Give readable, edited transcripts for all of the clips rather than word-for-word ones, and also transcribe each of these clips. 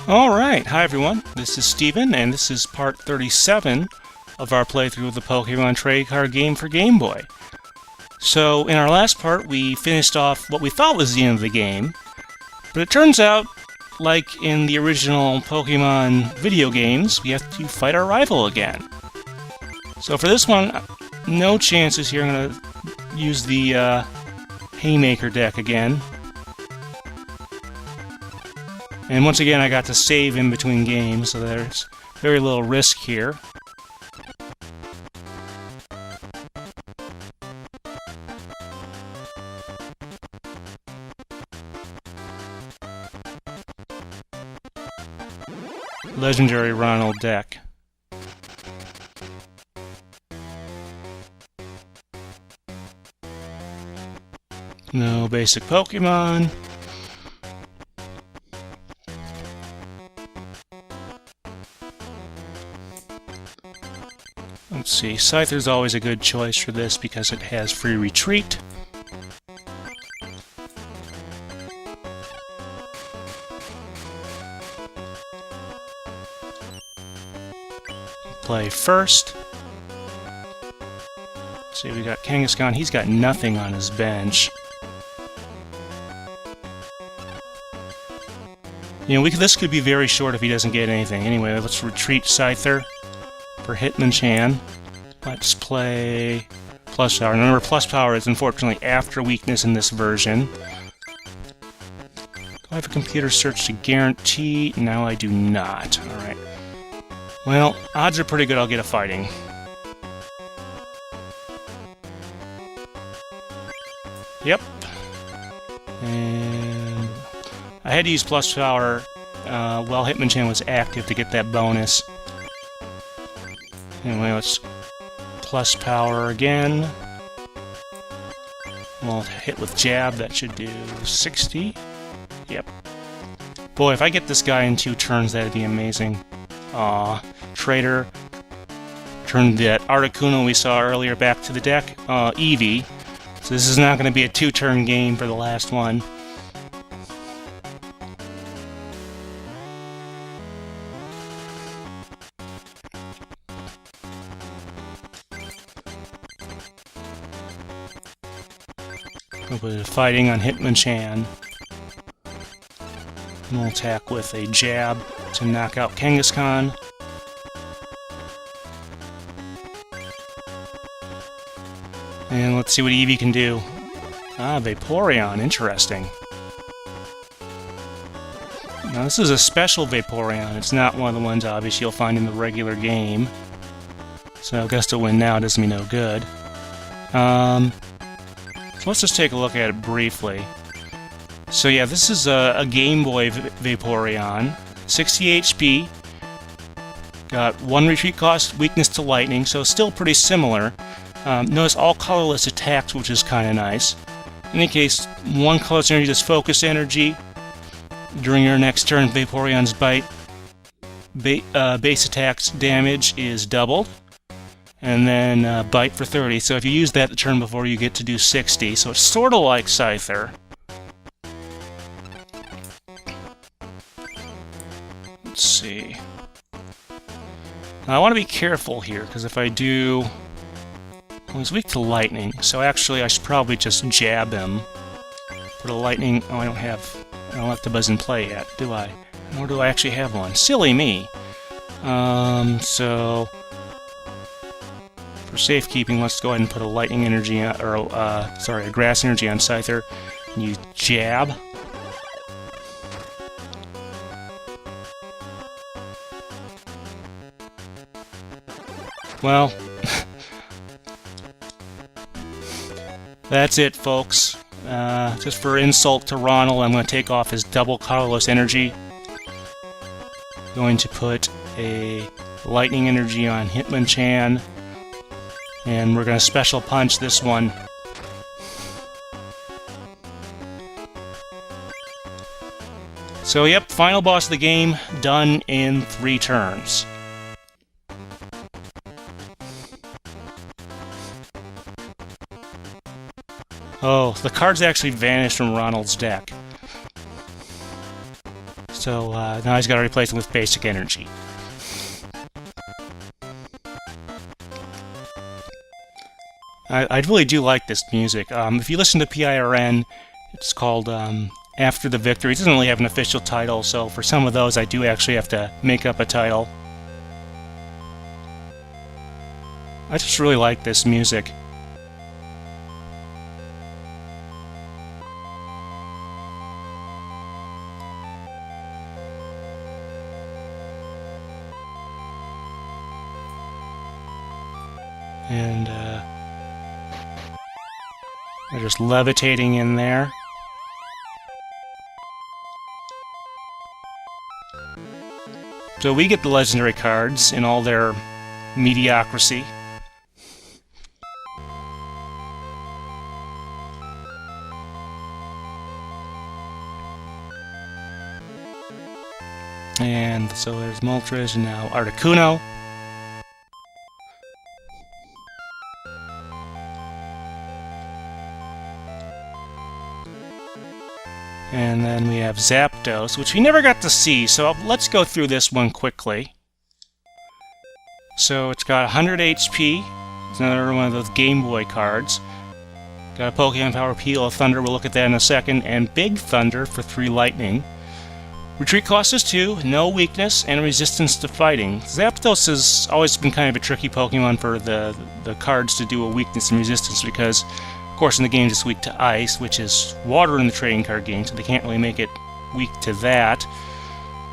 Alright, hi everyone, this is Steven, and this is part 37 of our playthrough of the Pokemon Trading Card game for Game Boy. So, in our last part, we finished off what we thought was the end of the game, but it turns out, like in the original Pokemon video games, we have to fight our rival again. So for this one, no chances here. I'm going to use the Haymaker deck again. And once again, I got to save in between games, so there's very little risk here. Legendary Ronald deck. No basic Pokemon. Let's see, Scyther's always a good choice for this because it has free retreat. Play first. Let's see, we got Kangaskhan. He's got nothing on his bench. You know, this could be very short if he doesn't get anything. Anyway, let's retreat Scyther for Hitmonchan. Let's play Plus Power. Remember, Plus Power is unfortunately after weakness in this version. Do I have a computer search to guarantee? No, I do not. Alright. Well, odds are pretty good I'll get a fighting. Yep. And I had to use Plus Power while Hitmonchan was active to get that bonus. Anyway, let's Plus Power again. We'll hit with Jab, that should do 60. Yep. Boy, if I get this guy in 2 turns, that'd be amazing. Aw, Trader. Turned that Articuno we saw earlier back to the deck. Eevee. So this is not going to be a 2-turn game for the last one. We'll put fighting on Hitmonchan. And we'll attack with a Jab to knock out Kangaskhan. And let's see what Eevee can do. Ah, Vaporeon, interesting. Now this is a special Vaporeon. It's not one of the ones obviously you'll find in the regular game. So Augusta win now does me no good. So let's just take a look at it briefly. So yeah, this is a Game Boy Vaporeon. 60 HP. Got 1 retreat cost, weakness to lightning, so still pretty similar. Notice all colorless attacks, which is kind of nice. In any case, 1 colorless energy does focus energy. During your next turn, Vaporeon's bite base attacks damage is doubled. And then bite for 30. So if you use that the turn before, you get to do 60. So it's sort of like Scyther. Let's see. Now I want to be careful here, because if I do... Well, he's weak to lightning, so actually I should probably just jab him. Put a lightning... Oh, I don't have the buzz in play yet, do I? Nor do I actually have one. Silly me. So... For safekeeping, let's go ahead and put a lightning energy, a grass energy on Scyther. And use Jab. Well, that's it, folks. Just for insult to Ronald, I'm going to take off his double colorless energy. Going to put a lightning energy on Hitmonchan. And we're going to special punch this one. So yep, final boss of the game, done in 3 turns. Oh, the cards actually vanished from Ronald's deck. So now he's got to replace him with basic energy. I really do like this music. If you listen to PIRN, it's called After the Victory. It doesn't really have an official title, so for some of those I do actually have to make up a title. I just really like this music. And they're just levitating in there. So we get the legendary cards in all their mediocrity. And so there's Moltres and now Articuno. And then we have Zapdos, which we never got to see, so let's go through this one quickly. So it's got 100 HP. It's another one of those Game Boy cards. Got a Pokemon Power Peal of Thunder, we'll look at that in a second, and Big Thunder for 3 Lightning. Retreat cost is 2, no weakness, and resistance to fighting. Zapdos has always been kind of a tricky Pokemon for the cards to do a weakness and resistance because, of course, in the game it's weak to ice, which is water in the trading card game, so they can't really make it weak to that.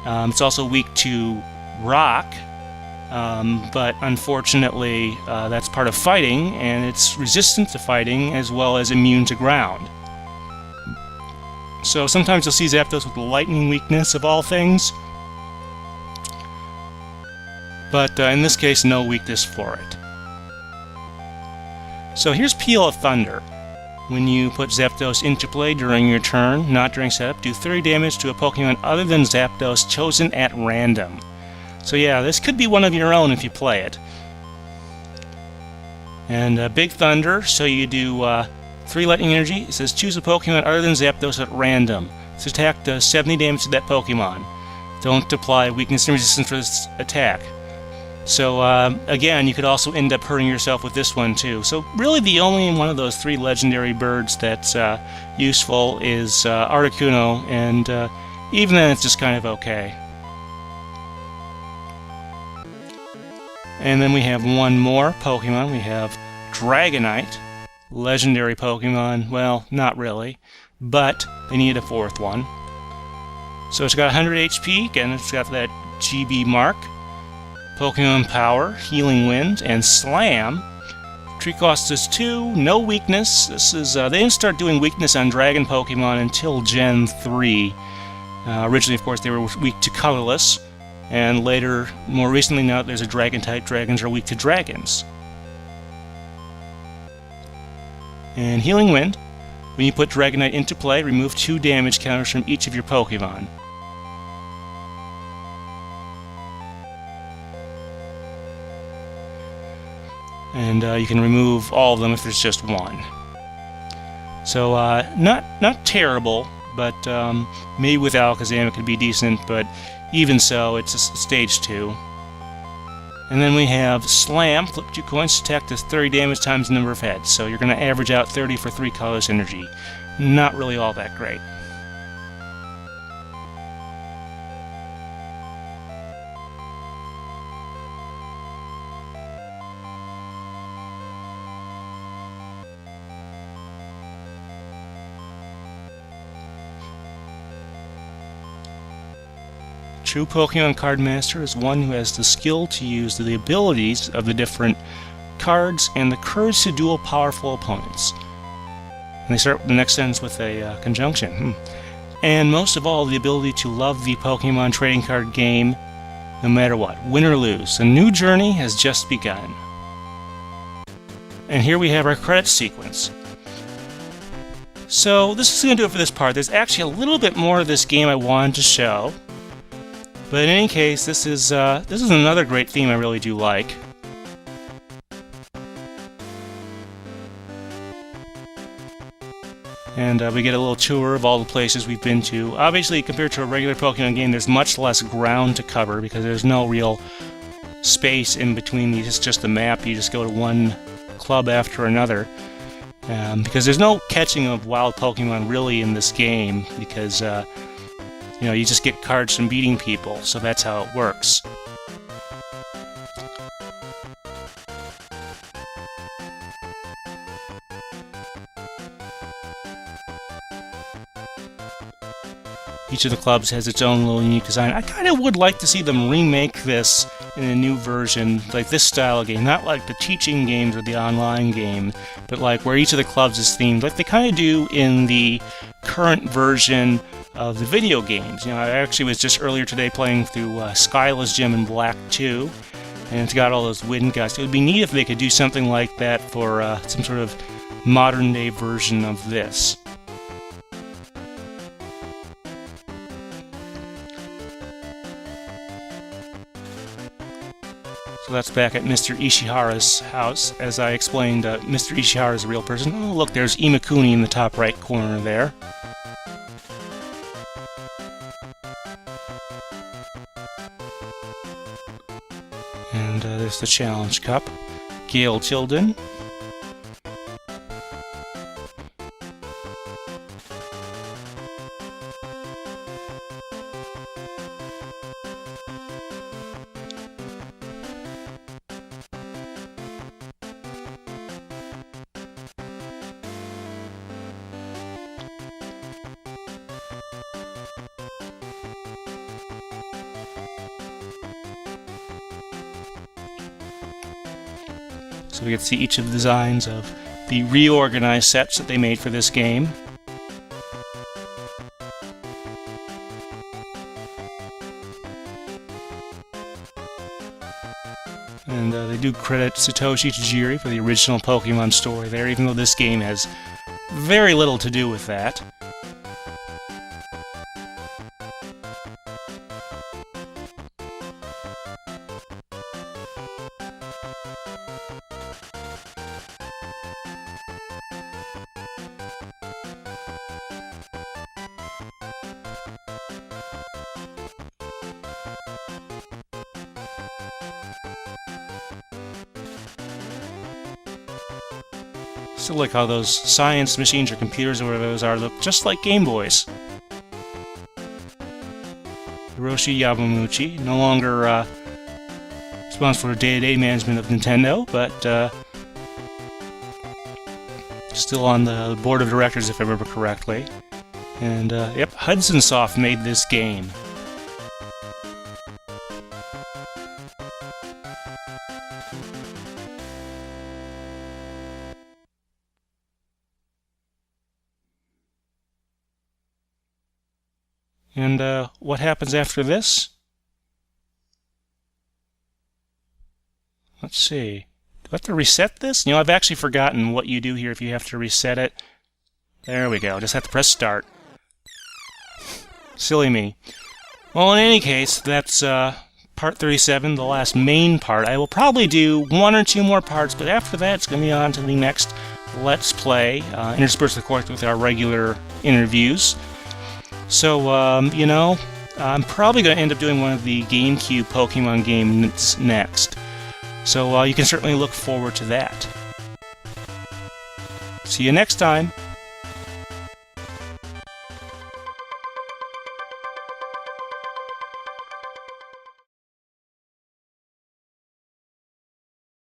It's also weak to rock, but unfortunately that's part of fighting, and it's resistant to fighting as well as immune to ground. So sometimes you'll see Zapdos with the lightning weakness of all things, but in this case no weakness for it. So here's Peal of Thunder. When you put Zapdos into play during your turn, not during setup, do 30 damage to a Pokemon other than Zapdos chosen at random. So yeah, this could be one of your own if you play it. And Big Thunder, so you do 3 Lightning Energy. It says choose a Pokemon other than Zapdos at random. This attack does 70 damage to that Pokemon. Don't apply weakness and resistance for this attack. So again, you could also end up hurting yourself with this one too. So really the only one of those 3 legendary birds that's useful is Articuno, and even then it's just kind of okay. And then we have one more Pokemon. We have Dragonite. Legendary Pokemon. Well, not really, but they need a 4th one. So it's got 100 HP, again it's got that GB mark. Pokemon Power, Healing Wind, and Slam. Tree cost is 2, no weakness. This is they didn't start doing weakness on Dragon Pokemon until Gen 3. Originally, of course, they were weak to colorless, and later, more recently, now that there's a Dragon type, dragons are weak to dragons. And Healing Wind. When you put Dragonite into play, remove 2 damage counters from each of your Pokemon. And you can remove all of them if there's just one. So not terrible, but maybe with Alakazam it could be decent, but even so, it's a stage 2. And then we have Slam, flip 2 coins, attack does 30 damage times the number of heads. So you're going to average out 30 for 3 colors energy. Not really all that great. True Pokemon Card Master is one who has the skill to use the abilities of the different cards and the courage to duel powerful opponents. And they start the next sentence with a conjunction. And most of all, the ability to love the Pokemon trading card game no matter what, win or lose. A new journey has just begun. And here we have our credits sequence. So this is going to do it for this part. There's actually a little bit more of this game I wanted to show. But in any case, this is another great theme I really do like. And we get a little tour of all the places we've been to. Obviously, compared to a regular Pokemon game, there's much less ground to cover because there's no real space in between these. It's just the map. You just go to one club after another. Because there's no catching of wild Pokemon really in this game because, you know, you just get cards from beating people, so that's how it works. Each of the clubs has its own little unique design. I kind of would like to see them remake this in a new version, like this style of game. Not like the teaching games or the online game, but like where each of the clubs is themed, like they kind of do in the current version of the video games. You know, I actually was just earlier today playing through Skyla's Gym in Black 2, and it's got all those wind gusts. It would be neat if they could do something like that for some sort of modern-day version of this. So that's back at Mr. Ishihara's house. As I explained, Mr. Ishihara is a real person. Oh, look, there's Imakuni in the top right corner there. And there's the Challenge Cup. Gail Tilden. So we get to see each of the designs of the reorganized sets that they made for this game. And they do credit Satoshi Tajiri for the original Pokemon story there, even though this game has very little to do with that. Still like how those science machines or computers or whatever those are look just like Game Boys. Hiroshi Yamamuchi, no longer responsible for day-to-day management of Nintendo, but still on the board of directors if I remember correctly. And yep, Hudson Soft made this game. And what happens after this? Let's see. Do I have to reset this? You know, I've actually forgotten what you do here if you have to reset it. There we go. Just have to press start. Silly me. Well, in any case, that's part 37, the last main part. I will probably do one or two more parts, but after that, it's going to be on to the next Let's Play, interspersed, of course, with our regular interviews. So, you know, I'm probably going to end up doing one of the GameCube Pokemon games next. So you can certainly look forward to that. See you next time!